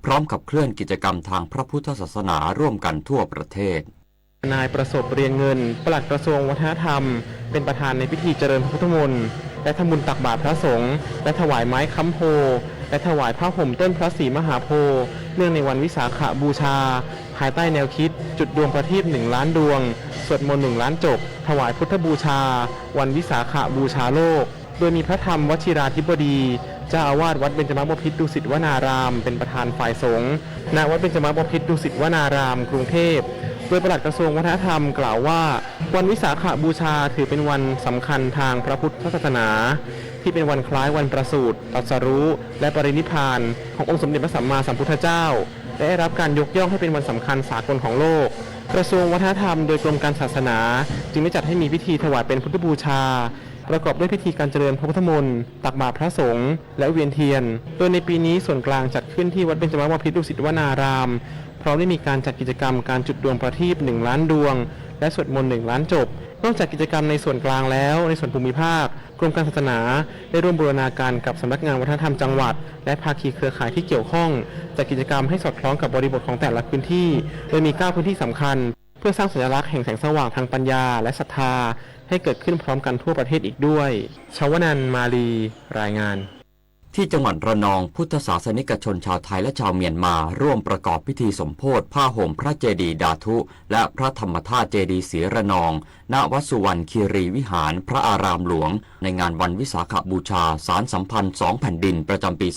พร้อมขับเคลื่อนกิจกรรมทางพระพุทธศาสนาร่วมกันทั่วประเทศนายประสบเรียนเงินปลัดกระทรวงวัฒนธรรมเป็นประธานในพิธีเจริญพระพุทธมนต์และทำบุญตักบาตรพระสงฆ์และถวายไม้ค้ำโพและถวายผ้าห่มต้นพระศรีมหาโพธิ์เนื่องในวันวิสาขบูชาภายใต้แนวคิดจุดดวงประทีป1 ล้านดวงสวดมนต์1 ล้านจบถวายพุทธบูชาวันวิสาขบูชาโลกโดยมีพระธรรมวชิราธิบดีเจ้าอาวาสวัดเบญจมบพิตรดุสิตวนารามเป็นประธานฝ่ายสงฆ์ณวัดเบญจมบพิตรดุสิตวนารามกรุงเทพโดยปลัดกระทรวงวัฒนธรรมกล่าวว่าวันวิสาขบูชาถือเป็นวันสำคัญทางพระพุทธศาสนาที่เป็นวันคล้ายวันประสูติตรัสรู้และปรินิพพานขององค์สมเด็จพระสัมมาสัมพุทธเจ้าและได้รับการยกย่องให้เป็นวันสำคัญสากลของโลกกระทรวงวัฒนธรรมโดยกรมการศาสนาจึงได้จัดให้มีพิธีถวายเป็นพุทธบูชาประกอบด้วยพิธีการเจริญพระพุทธมนต์ตักบาตรพระสงฆ์และเวียนเทียนโดยในปีนี้ส่วนกลางจัดขึ้นที่วัดเบญจมบพิตรดุสิตวนารามพร้อมได้มีการจัดกิจกรรมการจุดดวงประทีป1 ล้านดวงและสวดมนต์1 ล้านจบนอกจากกิจกรรมในส่วนกลางแล้วในส่วนภูมิภาคกรมการศาสนาได้ร่วมบูรณาการกับสำนักงานวัฒนธรรมจังหวัดและภาคีเครือข่ายที่เกี่ยวข้องจัดกิจกรรมให้สอดคล้องกับบริบทของแต่ละพื้นที่โดยมี9พื้นที่สำคัญเพื่อสร้างสัญลักษณ์แห่งแสงสว่างทางปัญญาและศรัทธาให้เกิดขึ้นพร้อมกันทั่วประเทศอีกด้วยชวนันท์มาลีรายงานที่จังหวัดระนองพุทธศาสนิกชนชาวไทยและชาวเมียนมาร่วมประกอบพิธีสมโภชผ้าห่มพระเจดีย์ดาทุและพระธรรมธาตุเจดีย์ศรีระนองณวัดสุวรรณคีรีวิหารพระอารามหลวงในงานวันวิสาขบูชาสารสัมพันธ์2 แผ่นดินประจำปี 2569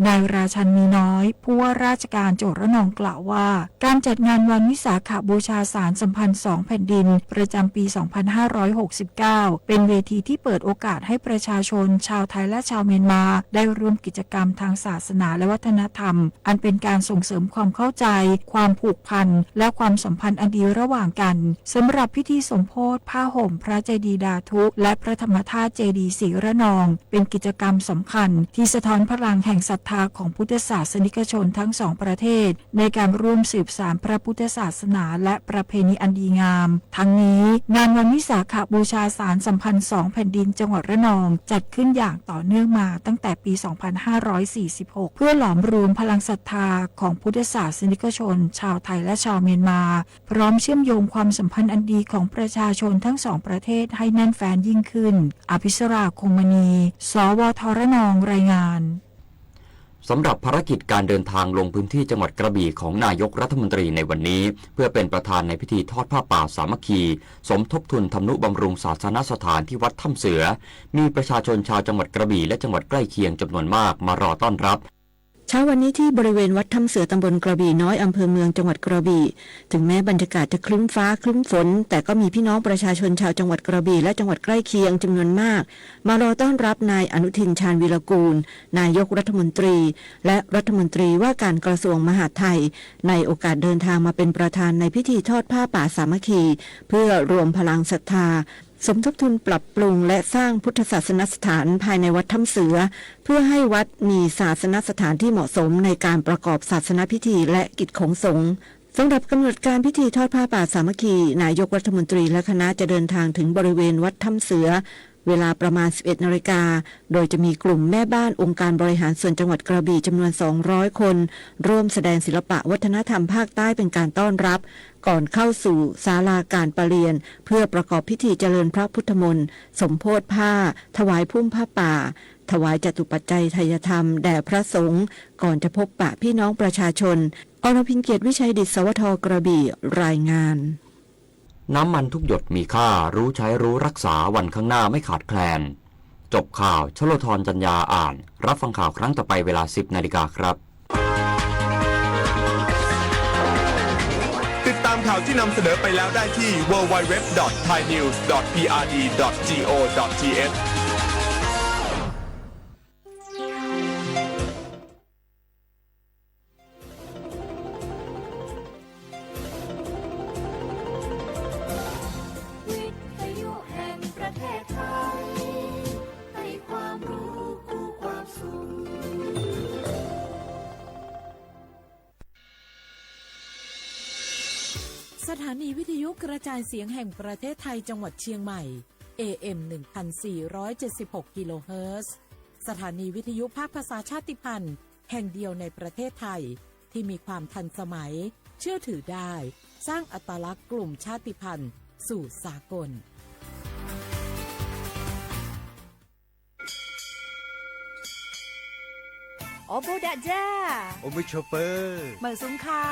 นายราชันมีน้อยผู้ว่าราชการจังหวัดระนองกล่าวว่าการจัดงานวันวิสาขบูชาสารสัมพันธ์2 แผ่นดินประจำปี 2569เป็นเวทีที่เปิดโอกาสให้ประชาชนชาวไทยและชาวเมียนมาได้ร่วมกิจกรรมทางศาสนาและวัฒนธรรมอันเป็นการส่งเสริมความเข้าใจความผูกพันและความสัมพันธ์อันดีระหว่างกันสำหรับพิธีสมโภชผ้าห่มพระเจดีย์ดาทุและพระธรรมธาตุเจดีย์ศรีระนองเป็นกิจกรรมสำคัญที่สะท้อนพลังแห่งศรัทธาของพุทธศาสนิกชนทั้งสองประเทศในการร่วมสืบสานพระพุทธศาสนาและประเพณีอันดีงามทั้งนี้งานวันวิสาขบูชาสารสัมพันธ์2 แผ่นดินจังหวัดระนองจัดขึ้นอย่างต่อเนื่องมาตั้งแต่ปี 2546 เพื่อหลอมรวมพลังศรัทธาของพุทธศาสนิกชนชาวไทยและชาวเมียนมาพร้อมเชื่อมโยงความสัมพันธ์อันดีของประชาชนทั้งสองประเทศให้แน่นแฟ้นยิ่งขึ้นอภิสราคงมณีสวทระนองรายงานสำหรับภารกิจการเดินทางลงพื้นที่จังหวัดกระบี่ของนายกรัฐมนตรีในวันนี้เพื่อเป็นประธานในพิธีทอดผ้าป่าสามัคคีสมทบทุนทำนุบำรุงศาสนสถานที่วัดถ้ำเสือมีประชาชนชาวจังหวัดกระบี่และจังหวัดใกล้เคียงจำนวนมากมารอต้อนรับเช้าวันนี้ที่บริเวณวัดถ้ำเสือตำบลกระบี่น้อยอำเภอเมืองจังหวัดกระบี่ถึงแม้บรรยากาศจะครึ้มฟ้าครึ้มฝนแต่ก็มีพี่น้องประชาชนชาวจังหวัดกระบี่และจังหวัดใกล้เคียงจำนวนมากมารอต้อนรับนายอนุทินชาญวีรกูลนายกรัฐมนตรีและรัฐมนตรีว่าการกระทรวงมหาดไทยในโอกาสเดินทางมาเป็นประธานในพิธีทอดผ้าป่าสามัคคีเพื่อรวมพลังศรัทธาสมทบทุนปรับปรุงและสร้างพุทธศาสนสถานภายในวัดถ้ำเสือเพื่อให้วัดมีศาสนสถานที่เหมาะสมในการประกอบศาสนพิธีและกิจของสงฆ์สำหรับกำหนดการพิธีทอดผ้าป่าสามัคคีนายกรัฐมนตรีและคณะจะเดินทางถึงบริเวณวัดถ้ำเสือเวลาประมาณ 11 นาฬิกาโดยจะมีกลุ่มแม่บ้านองค์การบริหารส่วนจังหวัดกระบี่จำนวน 200 คนร่วมแสดงศิลปะวัฒนธรรมภาคใต้เป็นการต้อนรับก่อนเข้าสู่ศาลาการประเรียนเพื่อประกอบพิธีเจริญพระพุทธมนต์สมโภชผ้าถวายพุ่มผ้าป่าถวายจตุปัจจัยทายธรรมแด่พระสงฆ์ก่อนจะพบปะพี่น้องประชาชนอรพินเกียรติวิชัยดิษฐ์สวทกระบี่รายงานน้ำมันทุกหยดมีค่ารู้ใช้รู้รักษาวันข้างหน้าไม่ขาดแคลนจบข่าวชโลธรจัญญาอ่านรับฟังข่าวครั้งต่อไปเวลา 10 นาฬิกาครับติดตามข่าวที่นำเสนอไปแล้วได้ที่ www.thainews.prd.go.thสถานีวิทยุกระจายเสียงแห่งประเทศไทยจังหวัดเชียงใหม่ AM 1476 กิโลเฮิรตซ์ สถานีวิทยุภาคภาษาชาติพันธุ์แห่งเดียวในประเทศไทยที่มีความทันสมัยเชื่อถือได้สร้างอัตลักษณ์กลุ่มชาติพันธุ์สู่สากลโอโบดะจ้า โอมิโชเปอร์ เหมือนสุงคา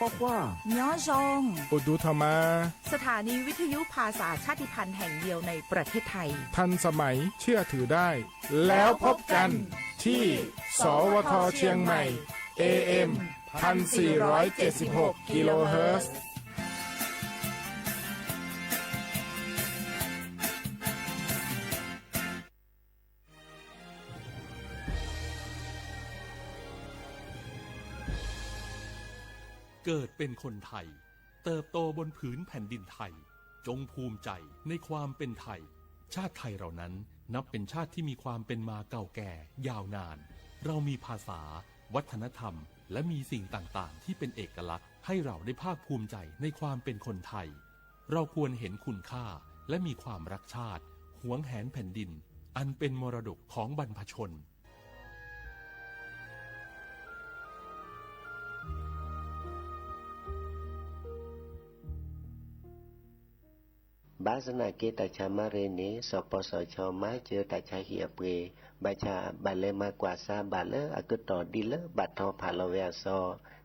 ปกว่า ย้อซง โอดูธรรมา สถานีวิทยุภาษาชาติพันธุ์แห่งเดียวในประเทศไทย ทันสมัยเชื่อถือได้ แล้วพบกันที่ สวทเชียงใหม่ AM 1476 กิโลเฮิรตซ์เกิดเป็นคนไทยเติบโตบนผืนแผ่นดินไทยจงภูมิใจในความเป็นไทยชาติไทยเรานั้นนับเป็นชาติที่มีความเป็นมาเก่าแก่ยาวนานเรามีภาษาวัฒนธรรมและมีสิ่งต่างๆที่เป็นเอกลักษณ์ให้เราได้ภาคภูมิใจในความเป็นคนไทยเราควรเห็นคุณค่าและมีความรักชาติหวงแหนแผ่นดินอันเป็นมรดกของบรรพชนบาสนาเกตชามาเรเนสปสชมาเจอตาชาเหียเปบาชาบาเลมากว่าซาบาเลอกุตอดีเลบัดทอผาลเวซอ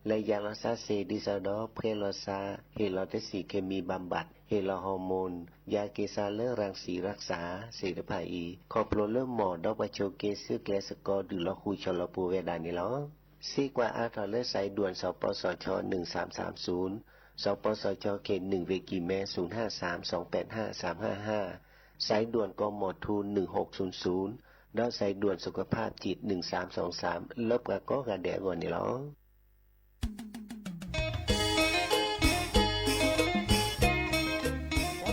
และยาลซาเซดิซาดอเพลซาเฮลอเตสีเคมีบำบัดเฮลอฮอร์โมนยาเกซาเลรังสีรักษาเสรภาอีคอโปรเลหมอดอกบาโชเกซึแกสกอดือลอคูชลปูเวดานิลอซีกว่าอาทอเลสายด่วนสปสช1330สปสชเขต1เวกิเม0532855355สายด่วนกมทู1600แล้วสายด่วนสุขภาพจิต1323ลบกะก็กะแดะก่อนนี่หรอ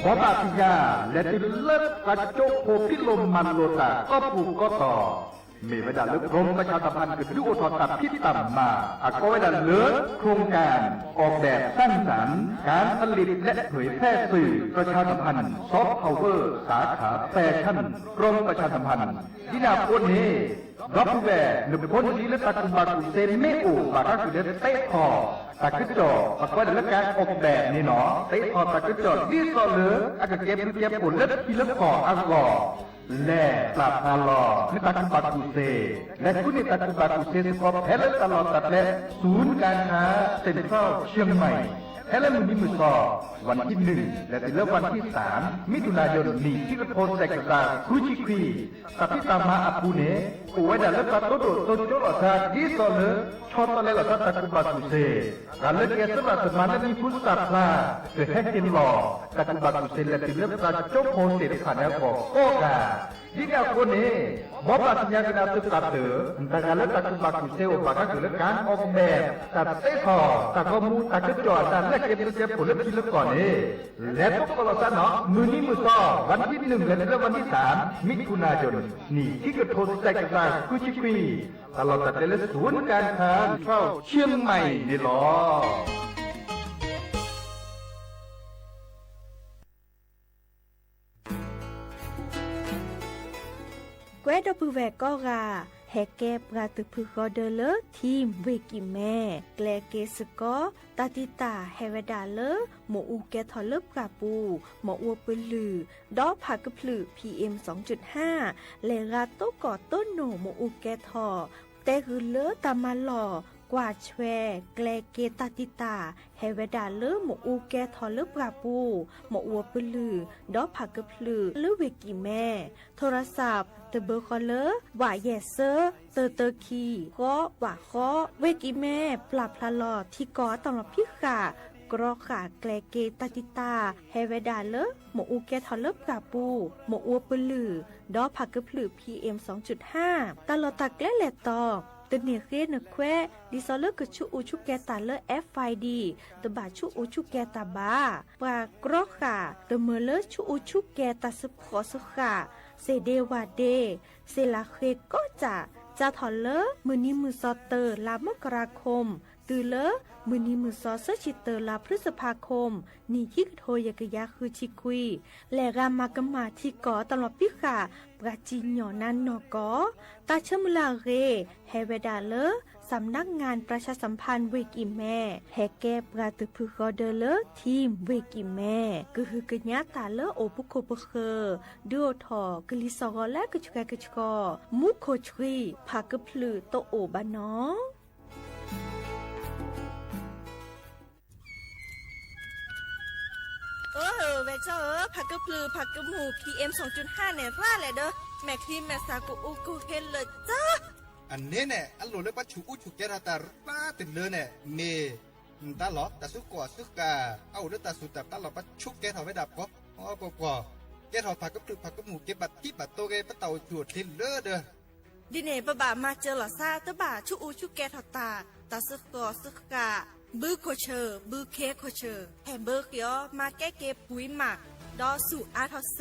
ขอตาทิยาและติเลิศกระจกโพพิลมมันโลตาก็ปลูกก็ต่อมีเวลาเลือกกรมประชาสัมพันธ์คือยุโอทอตัดพิต่ำมาก็เวลาเลือกโครงการออกแบบสร้างสรรค์การผลิตและเผยแพร่สื่อประชาสัมพันธ์ซอฟต์พาวเวอร์สาขาแฟชั่นกรมประชาสัมพันธ์ที่นาคนนี้รับผู้แก่หนึ่งคนนี้และตัดบาตุเซนเมอูบารักสุดเตะคอตัดขึ้นจอประกอบด้วยการออกแบบนี่เนาะเตะคอตัดขึ้นจอดีต่อเลืออากาศเก็บผลและพิลคออักกอและปราบอาลอนิตักบาตุเซและคุณนิตักบาตุเซสกอเพลตลอดตัดและศูนย์การค้าเซ็นทรัลเชียงใหม่แฮลมุนิมุซอวันที่1และถึงวันที่3มิถุนายนนี้ที่โพสเซกตาคุจิควีตัดที่ตามมาอาปูเนกูไว้ดัลปัตโตโตโจโรซาดิโซเลชอตเลลตัตตักบาตุเซการเลือกเกสราสมานีพุสตัดลาเกิดให้กินหล่อตักบาตุเซและถึงเลือกการโจโพเซตผ่านแล้วก็โอกาjika kone bapaknya kena terkata entah kalau tak terbaku sewa maka kelekan okber tak teko tak kamu tak kejauh tak lek yang boleh dilakukan lepas kalau sana muni musaวันที่1และวันที่3มิถุนายนนี่ที่กระทบใจกับกุชิควีตลอดแต่ละศูนย์การค้าเข้าเชียงใหม่นี่หรอแวดปูแวก็กาแฮเก็บกาตุพึกอเดเลทีมเวกิแม่แกลเกสกอตาติตาเฮเวดาเลหมออูแกทอลเลบกาปูหมออัวปืลือดอผักกะพลือ PM 2.5 เลราโตกอต้นโหนหมออูแกทอแต่คือเลตามาหล่อกว่าแชแกลเกตาติตาเฮเวดาเลหมออูแกทอลเลบกาปูหมออัวปืลือดอผักกะพลือเลเวกิแม่โทรศัพท์เตเบอร์คอลเลอร์ว่าแยเซอร์เตอคีก็ว่าข้อเวกิแม่ปรับพลาลอที่กอตำรับพิขากรอขาแกลเกตาติตาเฮเวดาเลหมออูแกทอลเลบกาปูหมออัวปลือดอผักกะพลือ PM 2.5 ตลอดตักและแหลตอตเนียเกนแควดิซอเลกชุอูชุแกตาเล FID ตบาชุอูชุแกตาบาปากรอขาตเมเลชุอูชุแกตาสปอสขาเซเดวาเดเซลาเคก็จะทอลเลอร์มือนี้มือซอเตอร์ลามกราคม ตือเลอมือนี้มือซอเซชิเตอร์ลาพฤษภาคมนี่ที่โทยกะยาคือชิคุยและรามากะมาที่ก่อตลอดปิค่ะปราจีนหยอนันนอกอตาเชมุลาเรเฮเวดาเลอสำนักงานประชาสัมพันธ์เวกิแม่แฮแกปราตุพึกอเดเลทีมเวกิแม่ก็คือกะญาตาเลโอปุโคปเคดูทอกลิซอและกะชกะกะชกอมุโคชรีพากะพลือโตโอบานอเวกเจ้าผักกระปลือผักกระหมู PM 2.5 เนี่ยร่าแหละเด้อแม่ครีมแม่สากูอูกูเห็นเลยจ้าอันนี้เนี่ยอันโหลเลยปัจจุอุจุเกราตาป้าติดเลยเนี่ยเมตาหลอตาสุกอสุกาเอาเลือตาสุดแต่ตาหลอปัจจุแกถอดไว้ดับก็อ๋อปอแกถอดผักกระปลือผักกระหมูเก็บบัตรที่บัตรโตเกปะเต่าจวดทิ้งเด้อเด้อดิเน่ปะบ่ามาเจอหล่อซาตะบ่าชุอูชุแกถอดตาสุกอสุกาบื้อโคเชอร์บื้อเคโคเชอร์แฮมเบอร์เกียวมาแก้เก็บปุ๋ยหมักดอสู่อาทอเซ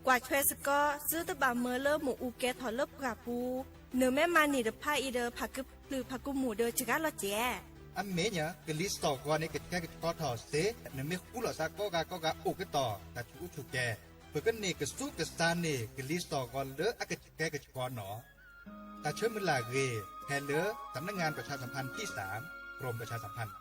กว่าเทรสก็ซื้อตะบ่าเมอเลอร์หมูอูแกถอดเลิบกราปูเนื้อแม่มานี่เดพาอีเดอผักกึบหรือผักกุหมูเดอจิกาละเจอันเมเนี่ยกลิสตอกว่าในกแกก็ถอดเสเนื้อเมฆกุหลาซาก็กาอุกต่อตาชูชูแกเพื่อกันนี่ก็สู้กับซานนี่กลิสตอกว่าเลออากแกก็กอหนอตาเชื่อมลาเกแทนเลอสำนักงานประชาสัมพันธ์ที่3กรมประชาสัมพันธ์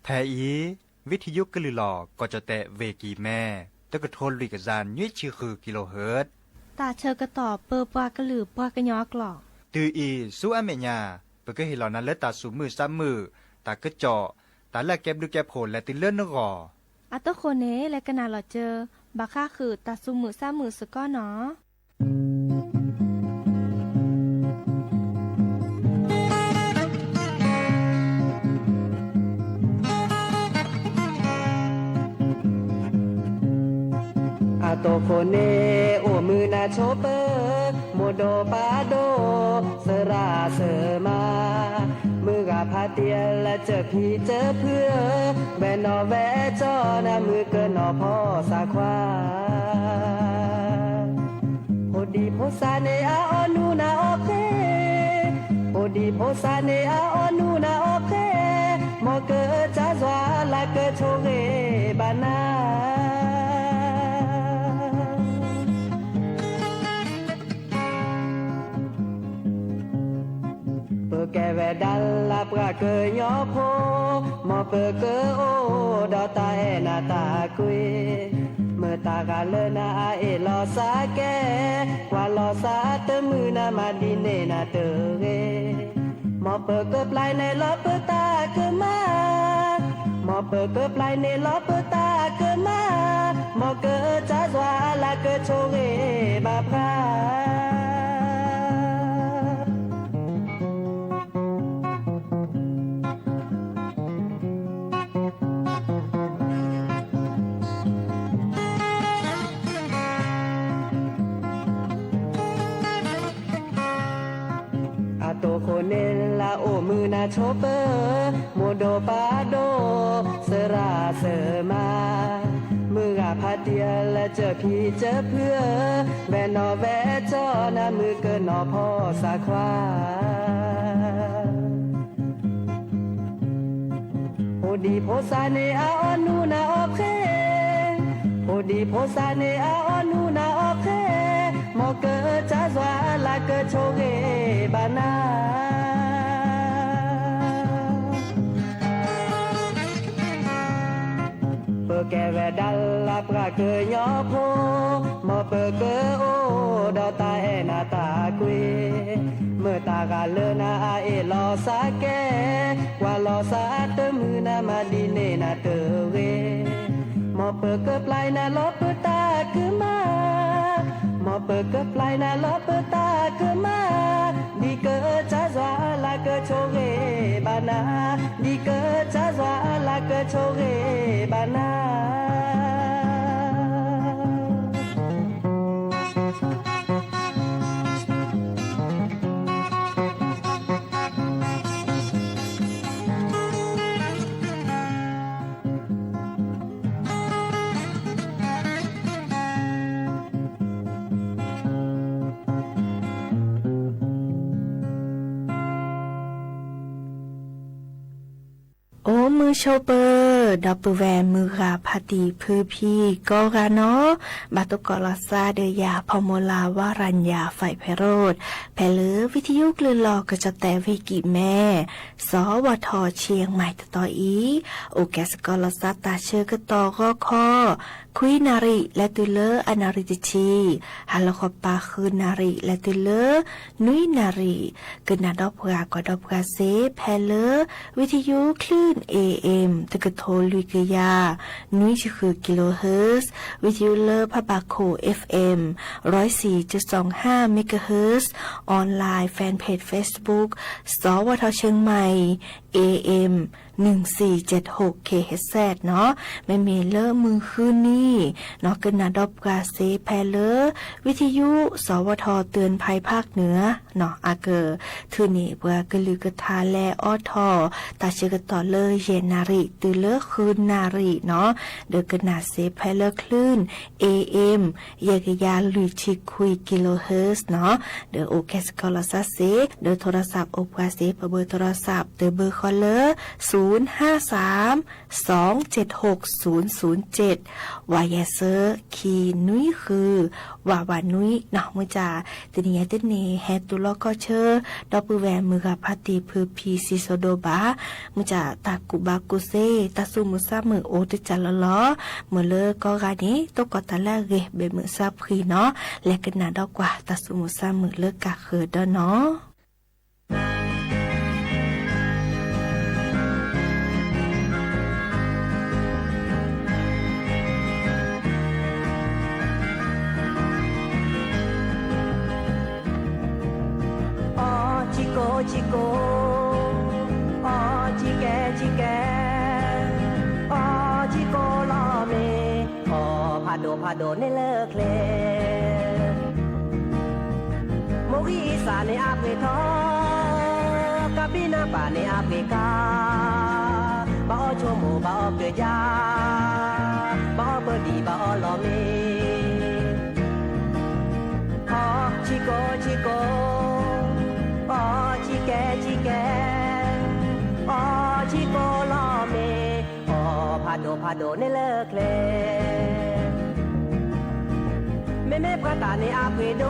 แทอีวิทยุกลือหลอก็จะแตะเวกีแม่ตะกะทนลุยกะจานยุ้ยชื่อคือกิโลเฮิรตซ์ตาเชอกระต่อเปอปากระหลือปากระยอกหลอกตืออีสู้อเมญาเปก็เห็นเหล่านั้นและตาสูมือซ้ำมือตากระเจาะตาละแก็บดูแก็บโผลและติเลื่อนนกออัตโคเนและกะนาหลอเจอบาค่าคือตาสูมือซ้ำมือสก้อเนาะโตโคเนโอมือนาโชเปอโมโดปาโดเสราเสมามือกะพาเตียและเจอพี่เจอเพื่อแวนอแวจอนะมือเกินนอพ่อสาควาโพดีโพซาเนอาออนูนาโอเคโพดีโพซาเนอาออนูนาโอเคมอเกอจาซวาลาเกอโชเกบานาแกเวดัลลาปราเกยยอโพมอเปเกโอดอตาเอนาตากุยเมื่อตากาเลนาเอลอซาแกกว่าลอซาเตมือนามาดิเนนาเตเรมอเปเกปลายในลอเปตาเกมามอเปเกปลายในลอเปตาเกมามอเกจาซวาลาเกโชเรบาพราโตโคเนลาโอมือนาโชเปอโมโดปาโดเสราเสมามือกะพาเตียและเจอพี่เจอเพื่อแวนอแวจอนะมือเกินนอพ่อสาควาโพดีโพซาเนอาออนูนาโอเคโพดีโพซาเนอาออนูนาโอเคมอเกอจาซวาลาเกอโชเกบานาเปแกเวดัลลาปราเกยยอโพมอเปเกโอดอตาเอ าเลนาเอลอสาแกกว่าลอสาเตมือนามาดีเนนาเตเวมอเปิดกปลายนาลอเปตาคือมามอเปิดกปลายนาลอเปตาคือมาดีเกอจ้าจวาลาเกโชเกบานาดีเกอจ้าจวาลาเกโชเกบานาโอ้มือโชเปอร์ดับเบิลแวร์มือราพาตีพือพี่ก็กาเนาะบาตุกอลาซาเดียาพอมลาวารัญญาไฟไพโรธแพลือวิทยุกลืนหลอกก็จะแต่วิกิแม่สวทเชียงใหม่ต่ออีโอแกสกอลาซาตาเชอร์ก็ต่อก็คอคุยนาริและตุเลออนาริติชีฮัลโลคอปาคือนาริและตุเลอนุยนาริกนาดอบกากอดอบกาเซแพเลอวิทยุคลื่น AM ตะกะโทลุยกยานุยคือกิโลเฮิรตซ์วิทยุเลอพะบาโค FM 104.25 เมกะเฮิรตซ์ออนไลน์แฟนเพจ Facebook สวทเชียงใหม่ AM 1476 KHZ เนาะแม่เมเลอมือคืนนี้เนาะกนาดอบกาเซแพเลอวิทยุสวทเตือนภัยภาคเหนือเนาะอาเกอทือนี่เบกลือกทาแลออทอตาเชกต่อเลยเยนาริตือเลอคืนนาริเนาะเดกนาเซแพเลอคลื่น AM ยกยาลุยชิคุยกิโลเฮิรตซ์เนาะเดโอเคสกอลาซาเซเดโทรศัพท์อบกาเซเบอร์โทรศัพท์เดเบอร์คอลเลอร์053-276-007วายเซอร์คีนุยคือวาวานุยเนาะมือจ่าตินิยติเนแฮตุลอก็เชอดอปือแวมือกับพาติพือพีซิโซโดบามือจ่าตากุบากุเซตาซุมุซามือโอติจาลลอมือเลอก็กานี้ตกตะละเกเบมือซาพรีเนาะและกันนาดอกกว่าตาซุมุซามือเลกะเคือดอเนาะจิโกอ๋อจิแกจิแกอ๋อจิโกลอเมอ๋อพาโดในเลิกเลโมกีสาในอาเปทอกาบินาปาในอาเปกาบ่อโชโมบ่อเกยาบ่อเบดีบ่อลอเมอ๋อจิโกอ๋อจิแกอ๋อจิโกลอเมอ๋อพาโดในเลิกเลแม่ประตาในอาเพโด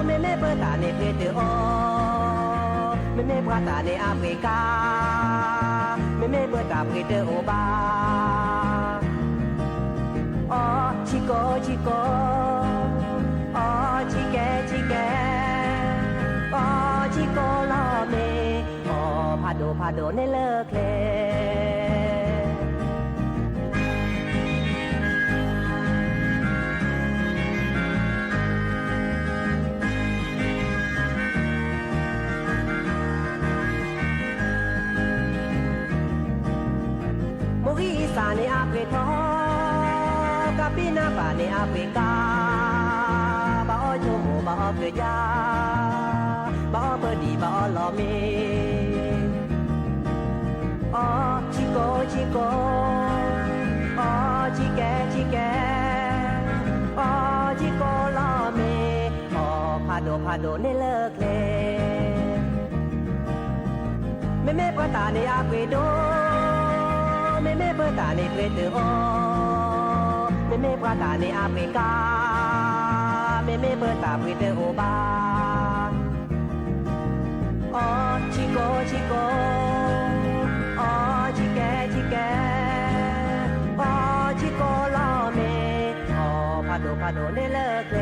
แม่ประตาในเพเตอแม่ประตาในอาเพกาแม่ประตาเพเตโอบาอ๋อจิโกอ๋อจิแกอ๋อจิโกลอเมอ๋อพาโดในเลิกเลโมกีสาในอาเปทอกาปินาปาในอาเปกาบ่อโชโมบ่อเกยาบ่อเบดีบ่อลอเมอ๋อจิโกอ๋อจิแกอ๋อจิโกลอเมอ๋อพาโดในเลิกเลแม่ประตาในอาเปโดแม่ประตาในเพเตอแม่ประตาในอาเปกาแม่ประตาเพเตอโอบาอ๋อจิโกอ๋อจิแกอ๋อจิโกลอเมอ๋อพาโดในเลิกเล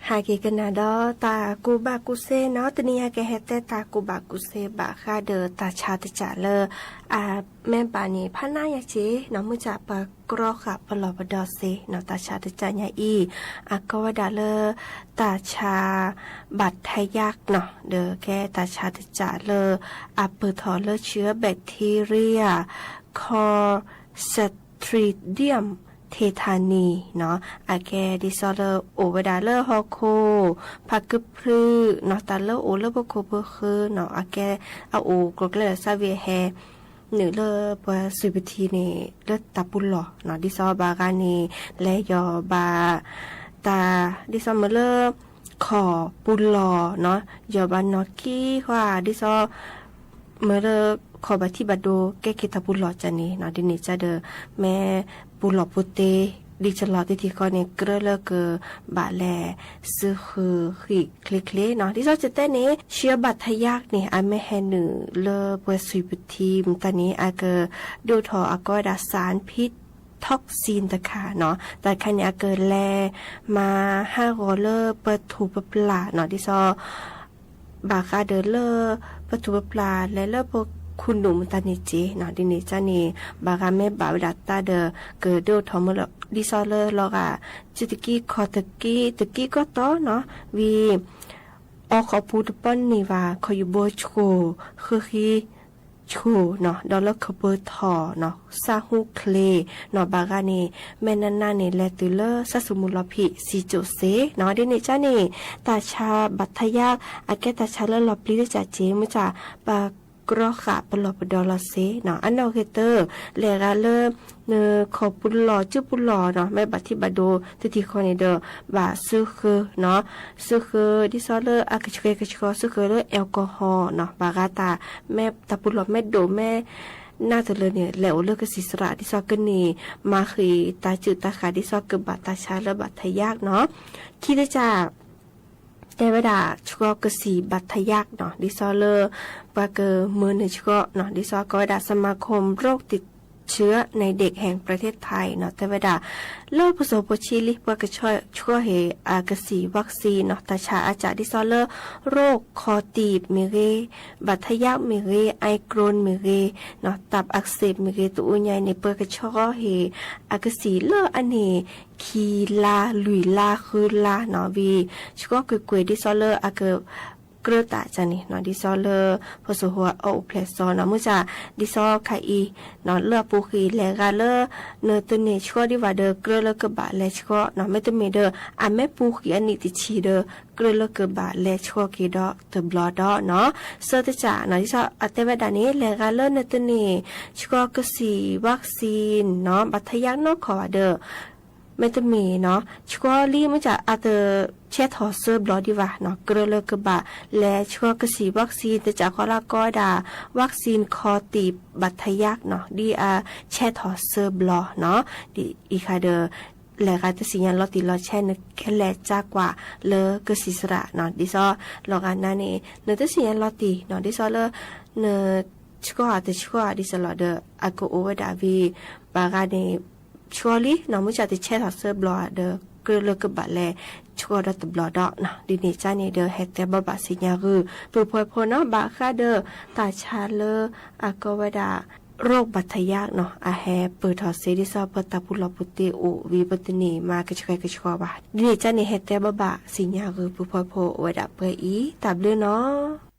หาเกกันนาดอตากูบากูเซเนาะตะนี้ฮะแกเฮตตากูบากูเซบาคาเดอตาชาตจะเลแม่ปานีพะนายาเจเนาะมุจะปากรอค่ะปลอบดอเซเนาะตาชาตจะญาอีก็ว่าดาเลตาชาบัดไทยักเนาะเดอแกตาชาตจะเลเปิดถอเลเชื้อแบคทีเรียคอสตริเดียมเทธานีเนาะแกดิซอเลโอเวดาเลฮอโคพักกึพลือเนาะตาเลโอเลบโคเบคือเนาะแกเอาโอกรกเลซาเวแฮหนึ่งเลปะสุบทีนี่เลตาปุลลอเนาะดิซอบากานีและยอบาตาดิซอมเลขอปุลลอเนาะยอบานอกี้ว่าดิซอเมื่อขอบัติบัดโดแกคิตาปุลลอจานี้เนาะดินิจะเดอแม่ปุลลอปุเตดิจลอติที่ก็เนี่ยเกลือเกบาแลซื้อคือขีคลิกเลเนาะที่เราจะเต้นนี้เชื่อบัตทยักเนี่ยไม่แห่หนึ่งเลเปอร์สุบทีมตอนนี้เกดูทอก็ดาสารพิษท็อกซินตะค่ะเนาะแต่คันนี้เกิดแลมา5 โรเลอร์เปิดถูปปลาเนาะที่ซอบาคาเดอเลอร์เปิดถูปปลาและเลอพวกคุณหนุ่มตานิจีเนาะดินิจานีบากาเมบาวิดัตตาเดอเกิดดูทอมลดิซอเลอร์ลอกาจิตกี้คอตะกี้ก็โตเนาะวีออกขอพูดป้อนนี่ว่าขออยู่โบโชคือฮีชูเนาะดอลลาร์คเบอร์ทอเนาะซาฮูเคลเนาะบากานีแม่นันนานี่แลตุเลอร์ซาสุมุลพิซีโจเซเนาะดินิจานีตาชาบัตยักแกตาชาเลอร์ลอปลีจะเจมุจาบากรอขาปลอบดอลเซเนาะอันนอเกเตอร์เลกาเลเนขอปุลลอจื้อปุลลอเนาะแม่บัติบาโดติคอนิเดอบาซึคือเนาะซึคือดิซอเลกชเกซึคือเลแอลกอฮอล์เนาะบากาตาแม่ตาปุลลอแม่โดแม่น่าจะเลยเนี่ยแล้วเลือกกสิสระดิซอกันนี่มาคือตาจืดตาขาดิซอกบัตตาชาและบัตทยากเนาะคิดจะแต่เวลาชัวกสีบัตยักเนาะดิซอเลอร์ปาเกอร์มือในชัวเนาะดิซอก็ดาสมาคมโรคติดเชื้อในเด็กแห่งประเทศไทยเนาะแต่เวลาโรคผสมปชิลิปากช่วยชั่วเหกสีวัคซีนเนาะตาชาอาจารย์ดิซอเลอร์โรคคอตีบเมเรบัตยักเมเรไอโกรนเมเรเนาะตับอักเสบเมเรตัวใหญ่ในเปกช่อเหกสีเลออันนี้คีลาลุยลาคือลาเนาะวีชัวกุยดิซอเลอร์เกรตาจันนี่เนาะดิซอเลอร์พอสหัวเอาเพลซอเนาะมุจาดิซอไคอีเนาะเลือปูคีแลกาเลอเนตเนชัวดิว่าเดอเกรเลกบะแลชัวเนาะไม่ตเมเดอแม่ปูคีอันนี้ติชีเดอเกรเลกบะแลชัวกีดอตบลอดอเนาะเซอร์ตจาเนาะดิซออัตเวดานี้แลกาเลเนตเนชัวกสีวัคซีนเนาะบัตยักเนาะขอเดอไม่ต้องมีเนาะชัวรีมันจะอาจจะเช็ดหอเซอร์บลอดีว่าเนาะเกลือเกบะและชัวกสีวัคซีนแต่จากข้อละก็ดาวัคซีนคอตีบบัตยักเนาะดีเช็ดหอเซอร์บลอเนาะดีอีคาเดอและการตัดสินยันลอติลอแช่นแค่แลจากกว่าเลกสิสระเนาะดิซอลอกันนั่นเองเนตัดสินยันลอติเนาะดิซอเลเนชัวแต่ชัวดิซอลอเดอากโอเวดาวีบากาเนชัวลี่น้องมุจจะติดเช็ดหอเซอร์บลอเดอเกลือเกบะแลชัวดัตบลอดนะดินิจานี่เดอเฮตเตบะสิญาคือปุพอยพเนาะบาคาเดอตาชาเลอากวดาโรคบัตยักเนาะแฮเปิดทอเซดิซอเปตาปุลปุติอุวีปตนีมากระชกระชกบาดินิจานี่เฮตเตบะสิญาคือปุพอยพวดาเปอีตับเลเนาะ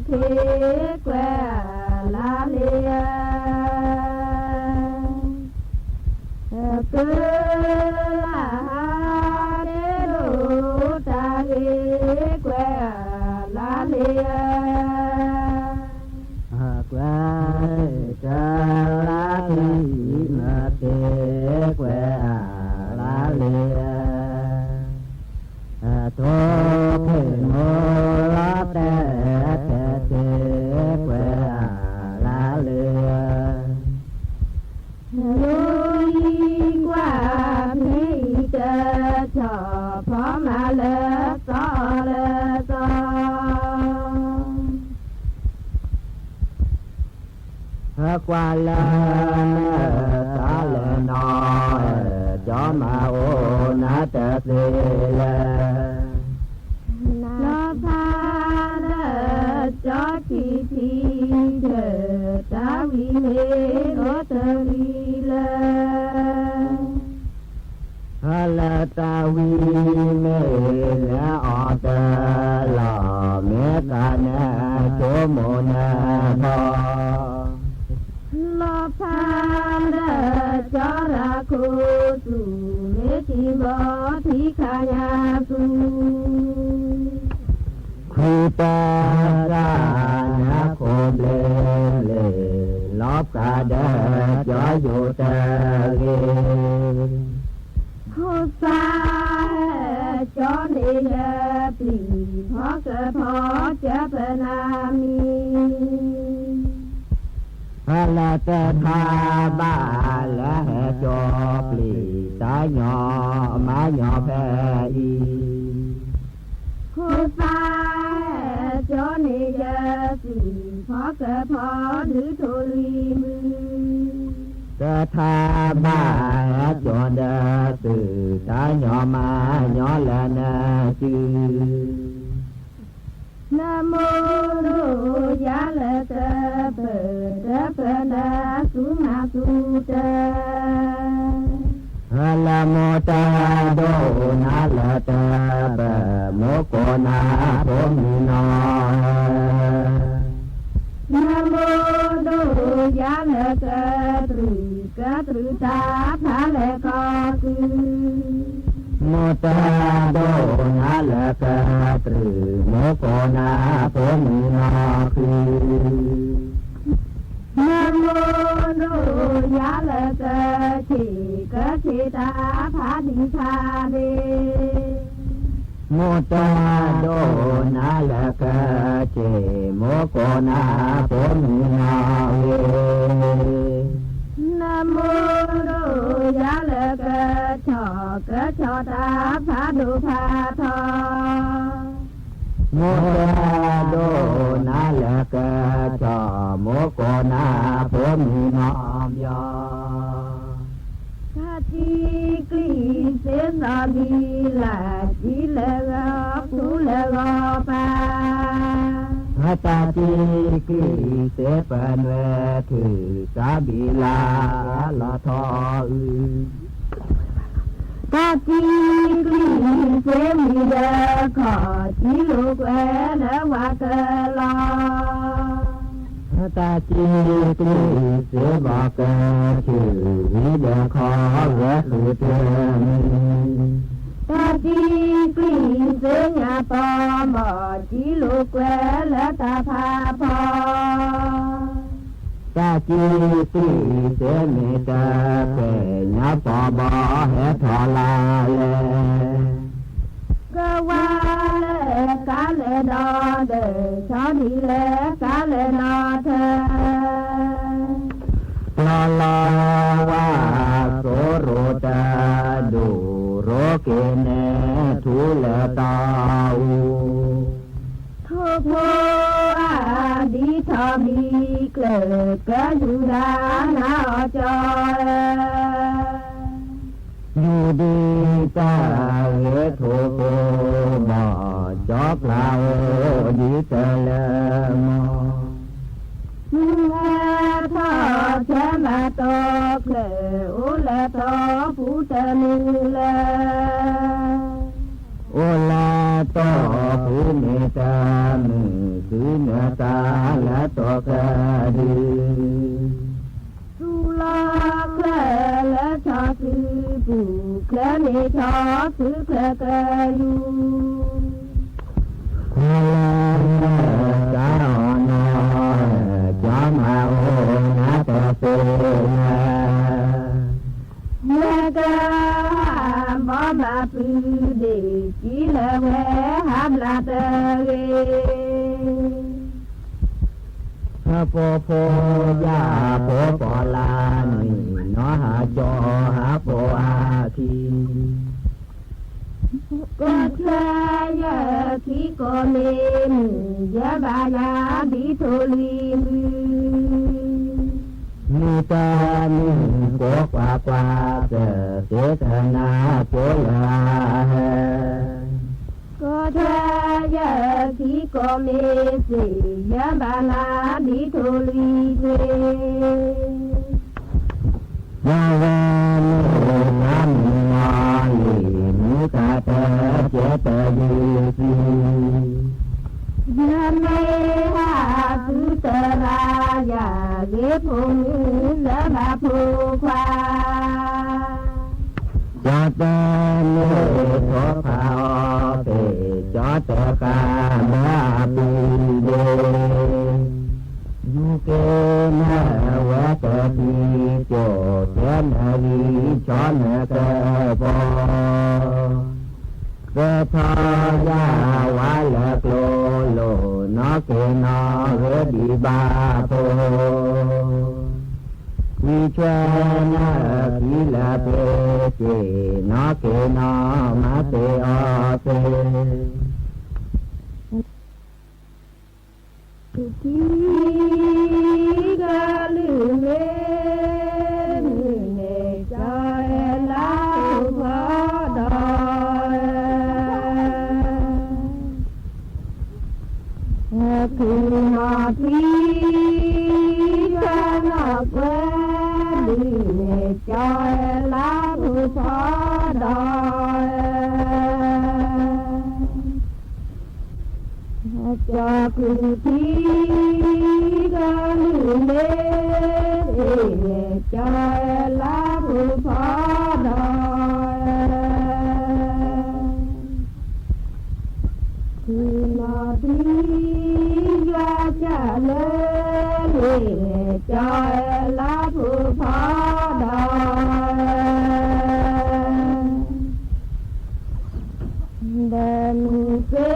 Quê quê la lia qua lên ta lên nói cho mà ô na tết đi lên nó pha cho chị chờ ta vì thế nó tơ đi lên là ta vì mẹ là ở tơ là mẹ ta nè chỗ mồ nè bò lo pha cho ra cô su mẹ chỉ bỏ thì cả nhà su khu ta ra nhà cô lê lê lóp cả đất cho dù ta ghê cô xa cho đi pli phó chấp nam là tê tha ba là cho pli ta nhỏ má nhỏ phê y cô xa cho đi pli phó nữ thô ly tê tha ba cho đa từ ta nhỏ má nhỏ là na chư Nam mô Đô Giá Lê Tê Phật Na Su Ma Su Tê La mô ta đô na la ta ba mô cô na phô mi no Nam mô Đô Giá Lê Tê Ta Tha Lê Ca Cư mô ta đô na la ta trừ mô cô na phô mi no khi Nam mô Đô Giá Lê Tê Chỉ Ta Tha Đi Tha Đi mô ta đô na la ca chê mô cô na phô mi no Nam mô Đô Giá Lê cho ta phá đô pha tho mô ta đô na la ca cho mô cô na phô mi no yo Tha chi kli se na bi la chi lê gà phu lê gà pa ta chi kỳ sẽ phần về thử sa bi la tho ta chi kli se mi đa khó chi lô quê đa hoa cơ lo ta chi kỳ sẽ bỏ cơ thử vì đa khó ghét lụt ta chi kli se nhà po mò chi lô quê lê ta pha po ta chi kỳ sẽ mi ta kề nhà po bỏ hết thọ la lê cơ qua lê cá lê đo để cho đi lê cá lê no thơ la wa so ro ta du ro ke ne thu la ta u thô phô đi thọ bi klê cơ du đa na cho du đi ta ghé thu phô bò chóp la đi ta la mo nghe thọ che ma to klê u la to phú tê ni lê ô la to phú mê ta mê sư nè ta la to ca đi su la klê และชอคือปู่แคลเมชอคือแคลกะยูจานอจามาโอนาตะเปนะเมื่อกะบ่มาปือเดจีละแวหับลาตะเกพระโพโพยาโพปอลานีนอหาจอหาโพอาทีก็เธอยาที่ก็เลมยาบานาบิโทลีมีตามีโกกว่ากว่าเจอเสตนาโพลาก็เธอยาที่ก็เมสิยาบานาบิโทลีเจยาวานุนามินาลีนุตาเตเจตยีสียาเมหาสุตรายาเกพุนิละบาภูควาจอตโนโสภาเปจอตกามาปีเดยุเกนะวะตติโจเทนะวิชอนเกปอเกทายาวาลโกโลนอเกนอเรดิบาโตวิชนะกิลาเปเจนอเกนอมาเตอเตที่กาลือเมเนใจลาพอดอยคือมาที่กันอกเวลือเนใจลาพอดอยจากที่กันเลใจลาผู้พอดอยคือมาที่ยาจะเลใจลาผู้พอดอยเดินเกิ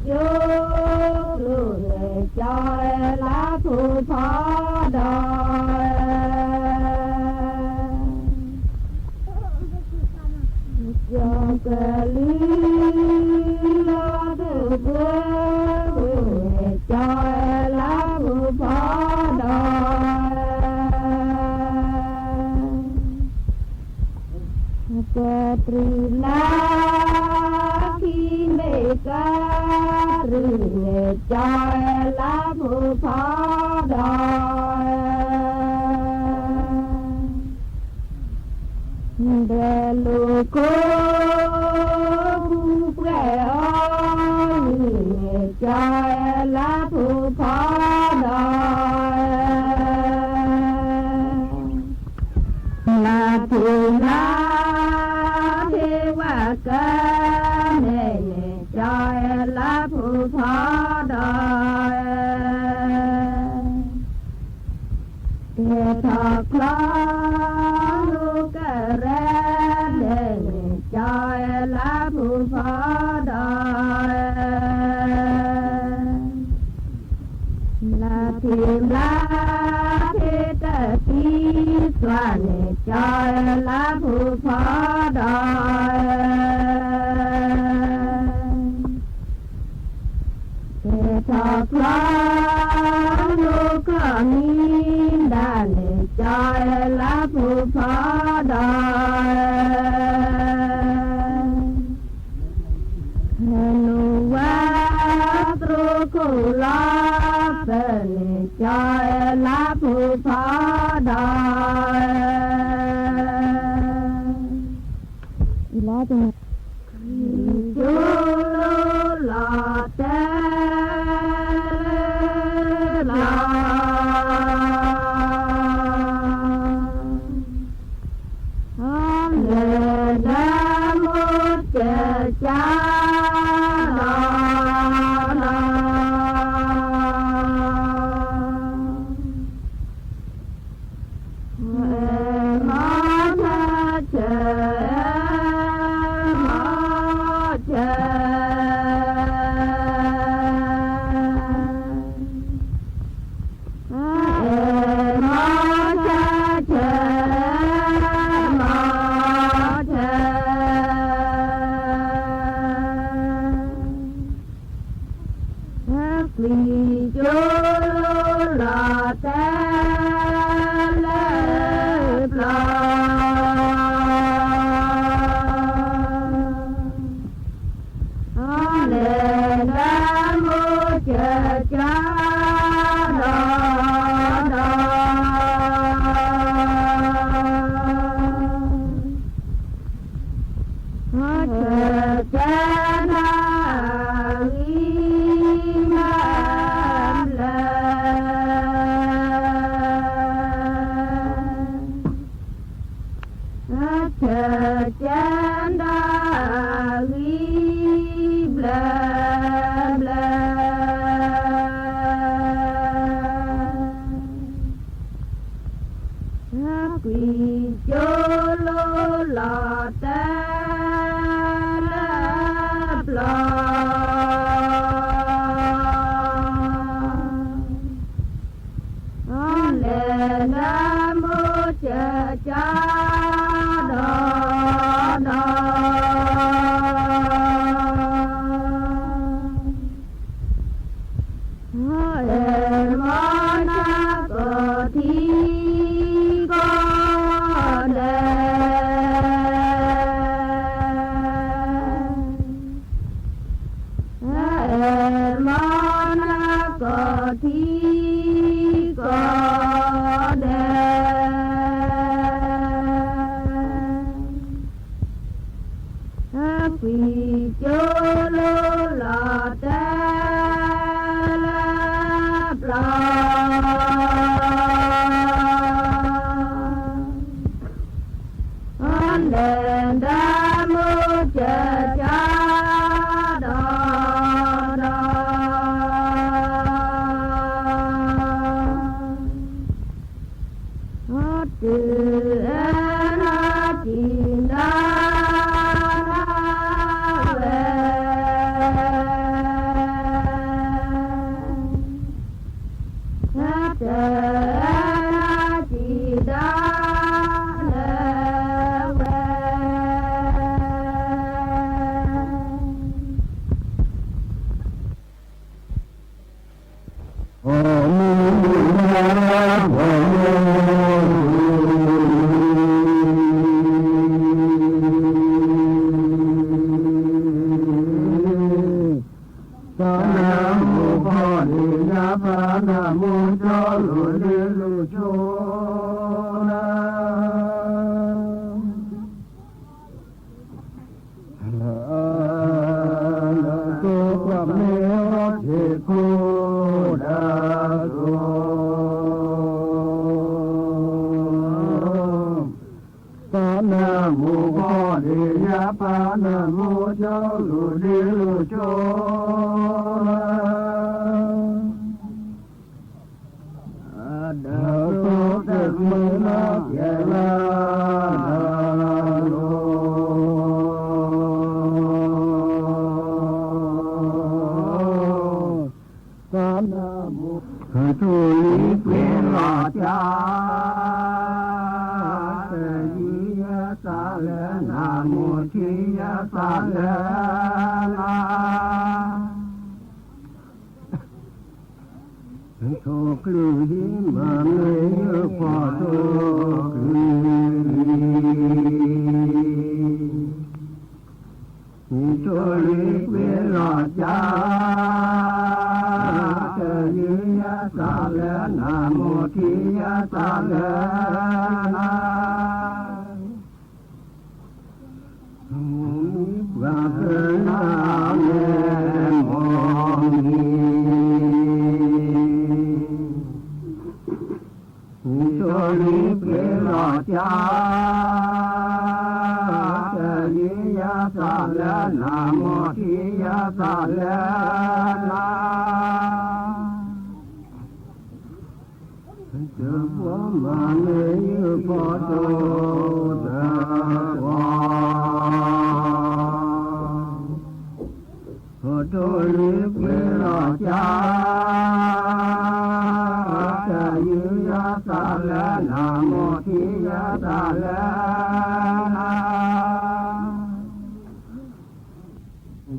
โจลูใจลาผู้พอดอยจงกะลีลาดูเพื่อใจลาผู้พอดอยเกิดตรีลาที่เมกาใจลาผู้พอดอยเดลูกโคผู้แปรใจลาผู้พอดอยลาผู้ลาเทวกาใจลาผู้พอดอยเททอคลอลูกแรเด่นใจลาผู้พอดอยลาทิมลาเทตติสวานใจลาผู้พอดอยทอคลอลูกมีด้านใจลาผู้พอดอยนูว่าตรุกุลาเป็นใจลาผู้พอดอยลาจังจูลาเตลา quỳ chỗ là ta lệ bờ lệ nam mô cha cha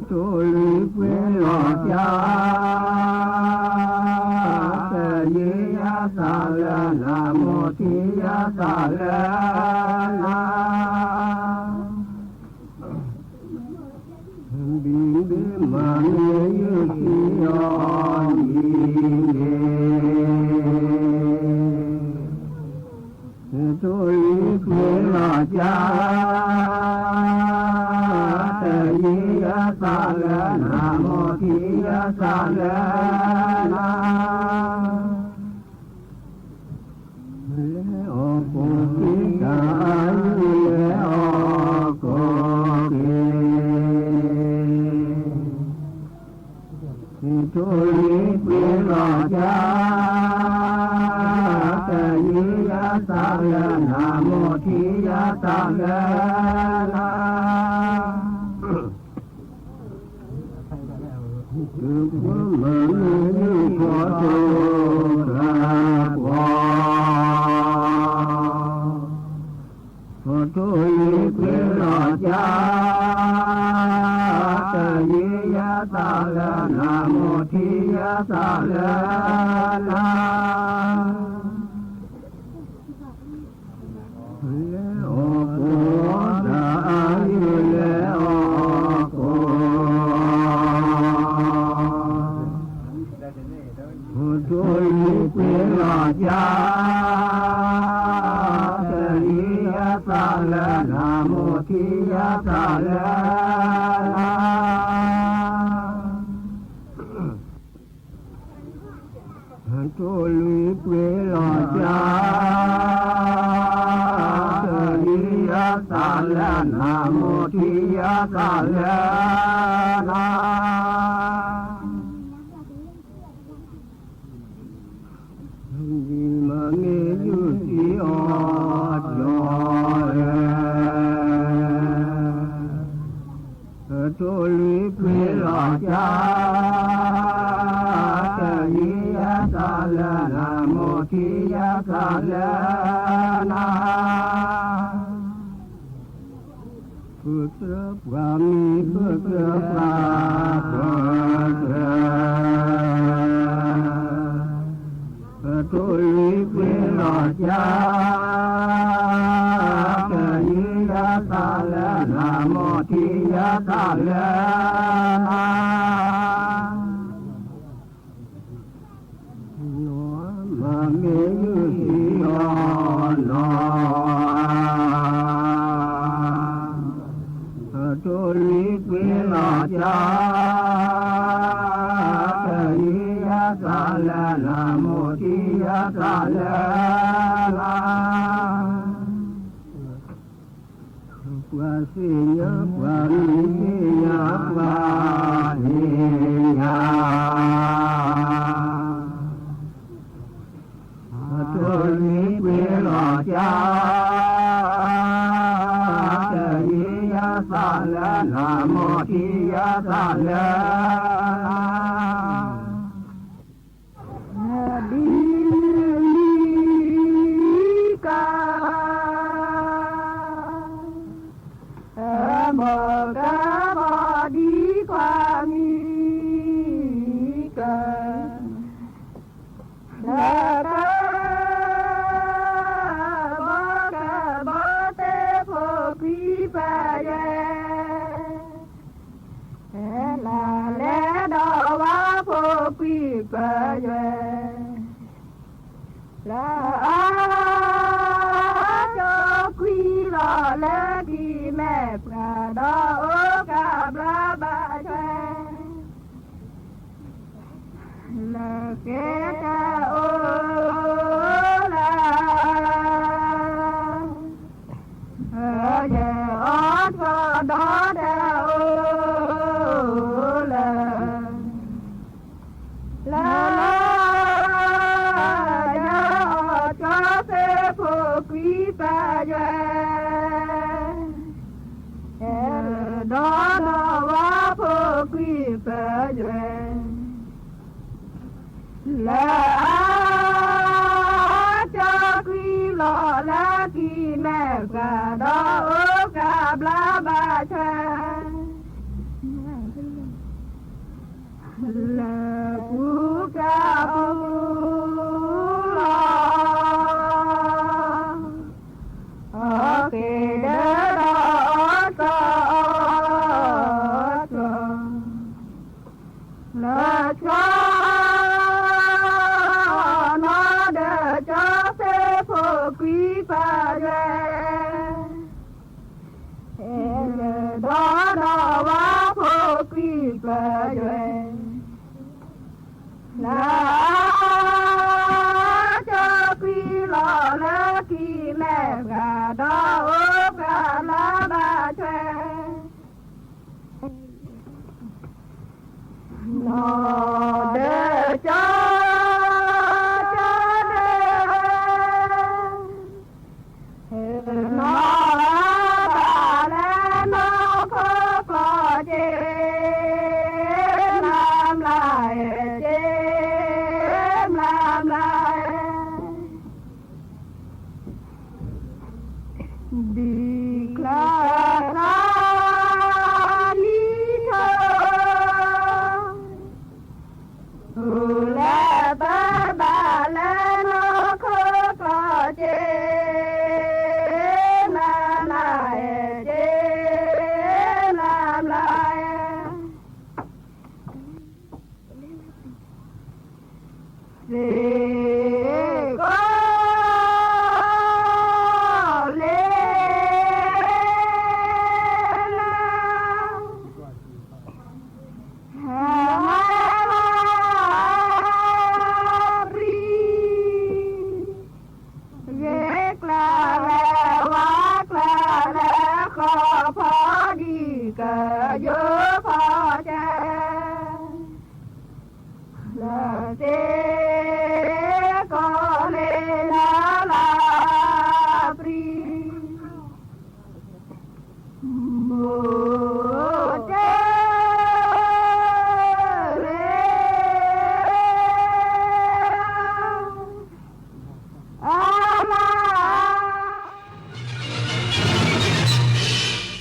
Tôi lý quê lọ cha la le o ko ki ka le o ko ki ki to li pi lo ja ta yi ya sa la na mo ti ya sa la la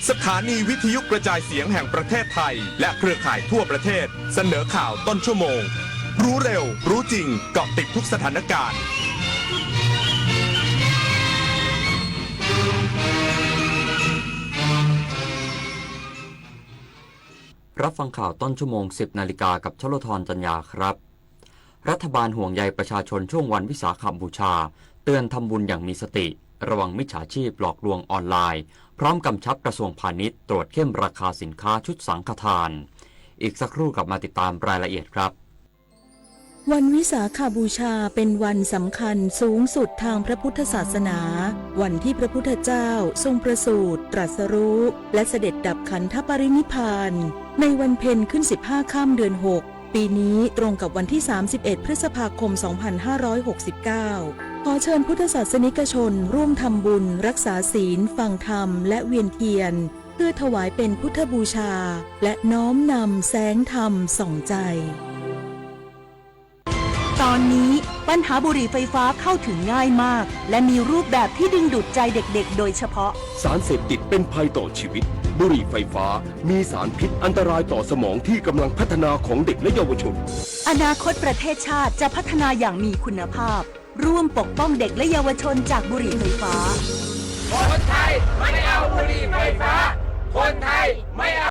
สถานีวิทยุกระจายเสียงแห่งประเทศไทยและเครือข่ายทั่วประเทศเสนอข่าวต้นชั่วโมงรู้เร็วรู้จริงเกาะติดทุกสถานการณ์รับฟังข่าวต้นชั่วโมง 10 นาฬิกากับชลธรจัญญาครับ รัฐบาลห่วงใยประชาชนช่วงวันวิสาขบูชาเตือนทำบุญอย่างมีสติระวังมิจฉาชีพหลอกลวงออนไลน์พร้อมกำชับกระทรวงพาณิชย์ตรวจเข้มราคาสินค้าชุดสังฆทานอีกสักครู่กลับมาติดตามรายละเอียดครับ วันวิสาขบูชาเป็นวันสำคัญสูงสุดทางพระพุทธศาสนาวันที่พระพุทธเจ้าทรงประสูติตรัสรู้และเสด็จดับขันธปรินิพพานในวันเพ็ญขึ้น15ค่ำเดือน6ปีนี้ตรงกับวันที่31พฤษภาคม2569ขอเชิญพุทธศาสนิกชนร่วมทำบุญรักษาศีลฟังธรรมและเวียนเทียนเพื่อถวายเป็นพุทธบูชาและน้อมนำแสงธรรมส่องใจตอนนี้ปัญหาบุหรี่ไฟฟ้าเข้าถึงง่ายมากและมีรูปแบบที่ดึงดูดใจเด็กๆโดยเฉพาะสารเสพติดเป็นภัยต่อชีวิตบุหรี่ไฟฟ้ามีสารพิษอันตรายต่อสมองที่กำลังพัฒนาของเด็กและเยาวชนอนาคตประเทศชาติจะพัฒนาอย่างมีคุณภาพร่วมปกป้องเด็กและเยาวชนจากบุหรี่ไฟฟ้าคนไทยไม่เอาบุหรี่ไฟฟ้าคนไทยไม่เอา